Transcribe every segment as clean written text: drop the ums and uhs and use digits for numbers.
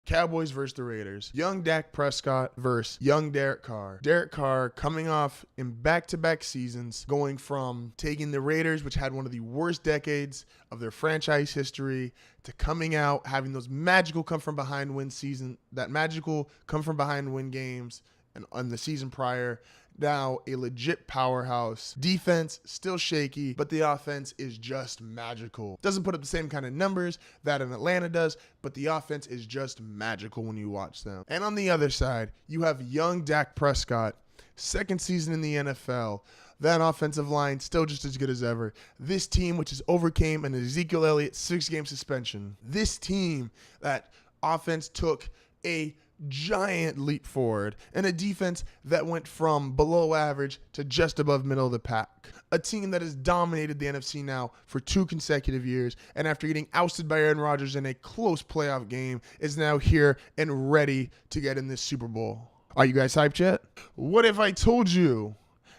Cowboys versus the Raiders. Young Dak Prescott versus young Derek Carr. Derek Carr coming off in back-to-back seasons, going from taking the Raiders, which had one of the worst decades of their franchise history, to coming out, having those magical come-from-behind win season, that magical come-from-behind win games and on the season prior. Now a legit powerhouse. Defense still shaky, but the offense is just magical. Doesn't put up the same kind of numbers that in Atlanta does, but the offense is just magical when you watch them. And on the other side, you have young Dak Prescott, second season in the NFL. That offensive line still just as good as ever. This team, which has overcame an Ezekiel Elliott 6-game suspension. This team, that offense took a giant leap forward, and a defense that went from below average to just above middle of the pack. A team that has dominated the NFC now for 2 consecutive years, and after getting ousted by Aaron Rodgers in a close playoff game, is now here and ready to get in this Super Bowl. Are you guys hyped yet? What if I told you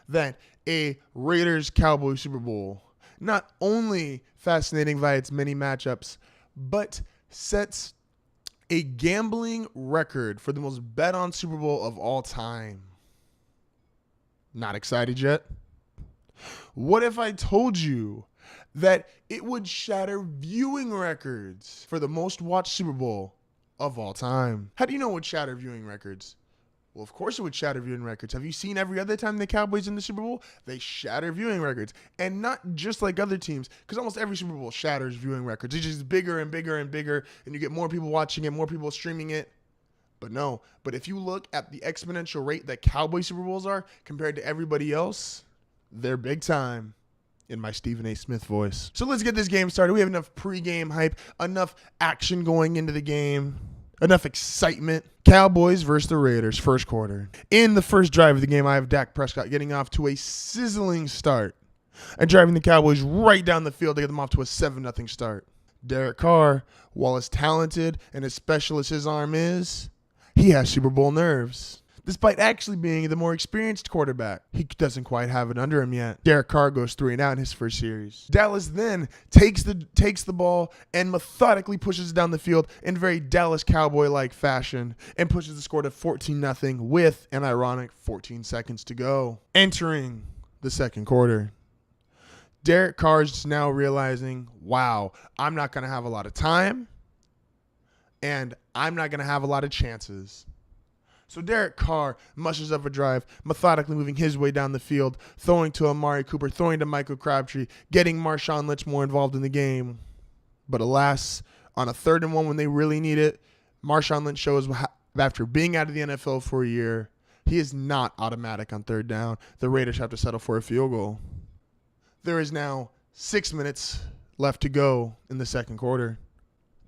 that a Raiders-Cowboys Super Bowl not only fascinating via its many matchups, but sets a gambling record for the most bet on Super Bowl of all time? Not excited yet? What if I told you that it would shatter viewing records for the most watched Super Bowl of all time? How do you know it would shatter viewing records? Well, of course it would shatter viewing records. Have you seen every other time the Cowboys in the Super Bowl? They shatter viewing records. And not just like other teams, because almost every Super Bowl shatters viewing records. It's just bigger and bigger and bigger, and you get more people watching it, more people streaming it. But no. But if you look at the exponential rate that Cowboy Super Bowls are compared to everybody else, they're big time. In my Stephen A. Smith voice. So let's get this game started. We have enough pregame hype, enough action going into the game. Enough excitement. Cowboys versus the Raiders, first quarter. In the first drive of the game, I have Dak Prescott getting off to a sizzling start and driving the Cowboys right down the field to get them off to a 7-0 start. Derek Carr, while as talented and as special as his arm is, he has Super Bowl nerves. Despite actually being the more experienced quarterback, he doesn't quite have it under him yet. Derek Carr goes 3 and out in his first series. Dallas then takes the ball and methodically pushes it down the field in very Dallas Cowboy-like fashion and pushes the score to 14-0 with an ironic 14 seconds to go. Entering the second quarter, Derek Carr is now realizing, wow, I'm not going to have a lot of time and I'm not going to have a lot of chances. So Derek Carr mushes up a drive, methodically moving his way down the field, throwing to Amari Cooper, throwing to Michael Crabtree, getting Marshawn Lynch more involved in the game. But alas, on a 3rd and 1 when they really need it, Marshawn Lynch shows that after being out of the NFL for a year, he is not automatic on 3rd down. The Raiders have to settle for a field goal. There is now 6 minutes left to go in the second quarter.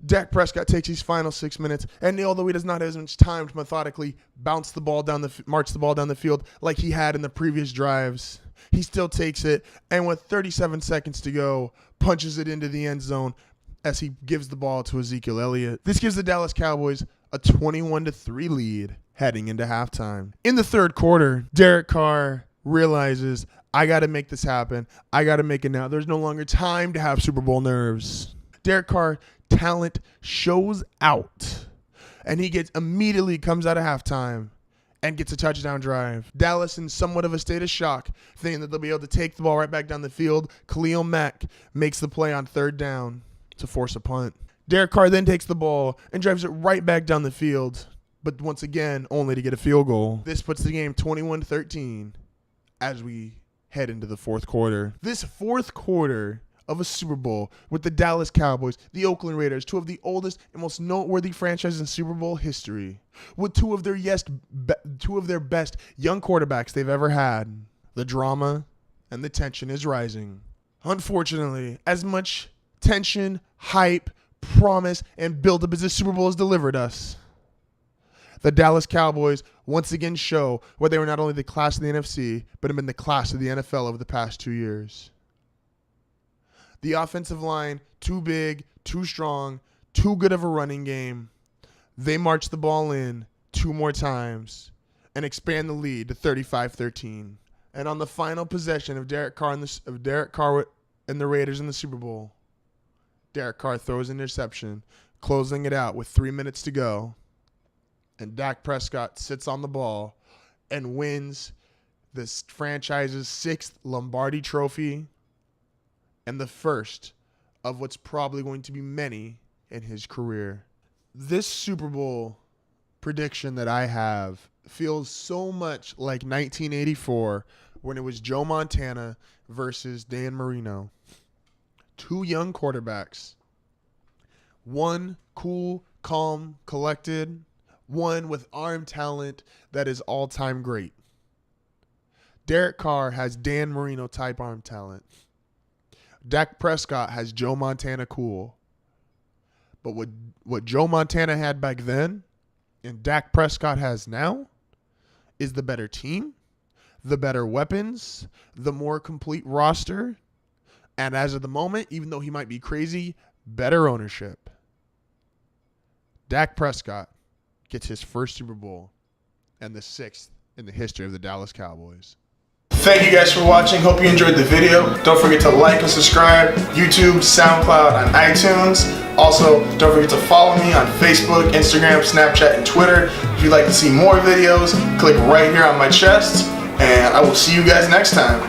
Dak Prescott takes his final 6 minutes, and although he does not have as much time to methodically march the ball down the field like he had in the previous drives, he still takes it, and with 37 seconds to go, punches it into the end zone as he gives the ball to Ezekiel Elliott. This gives the Dallas Cowboys a 21-3 lead heading into halftime. In the third quarter, Derek Carr realizes, I got to make this happen. I got to make it now. There's no longer time to have Super Bowl nerves. Derek Carr talent shows out, and he immediately comes out of halftime and gets a touchdown drive. Dallas in somewhat of a state of shock, thinking that they'll be able to take the ball right back down the field. Khalil Mack makes the play on 3rd down to force a punt. Derek Carr then takes the ball and drives it right back down the field, but once again, only to get a field goal. This puts the game 21-13 as we head into the fourth quarter. This fourth quarter of a Super Bowl with the Dallas Cowboys, the Oakland Raiders, 2 of the oldest and most noteworthy franchises in Super Bowl history, with 2 of their best young quarterbacks they've ever had. The drama and the tension is rising. Unfortunately, as much tension, hype, promise, and build-up as this Super Bowl has delivered us, the Dallas Cowboys once again show where they were not only the class of the NFC, but have been the class of the NFL over the past 2 years. The offensive line, too big, too strong, too good of a running game. They march the ball in 2 more times and expand the lead to 35-13. And on the final possession of Derek Carr and the Raiders in the Super Bowl, Derek Carr throws an interception, closing it out with 3 minutes to go. and Dak Prescott sits on the ball and wins this franchise's 6th Lombardi trophy and the first of what's probably going to be many in his career. This Super Bowl prediction that I have feels so much like 1984 when it was Joe Montana versus Dan Marino. 2 young quarterbacks. One cool, calm, collected. One with arm talent that is all-time great. Derek Carr has Dan Marino type arm talent. Dak Prescott has Joe Montana cool. But what Joe Montana had back then and Dak Prescott has now is the better team, the better weapons, the more complete roster, and as of the moment, even though he might be crazy, better ownership. Dak Prescott gets his first Super Bowl and the 6th in the history of the Dallas Cowboys. Thank you guys for watching. Hope you enjoyed the video. Don't forget to like and subscribe. YouTube, SoundCloud, and iTunes. Also, don't forget to follow me on Facebook, Instagram, Snapchat, and Twitter. If you'd like to see more videos, click right here on my chest. And I will see you guys next time.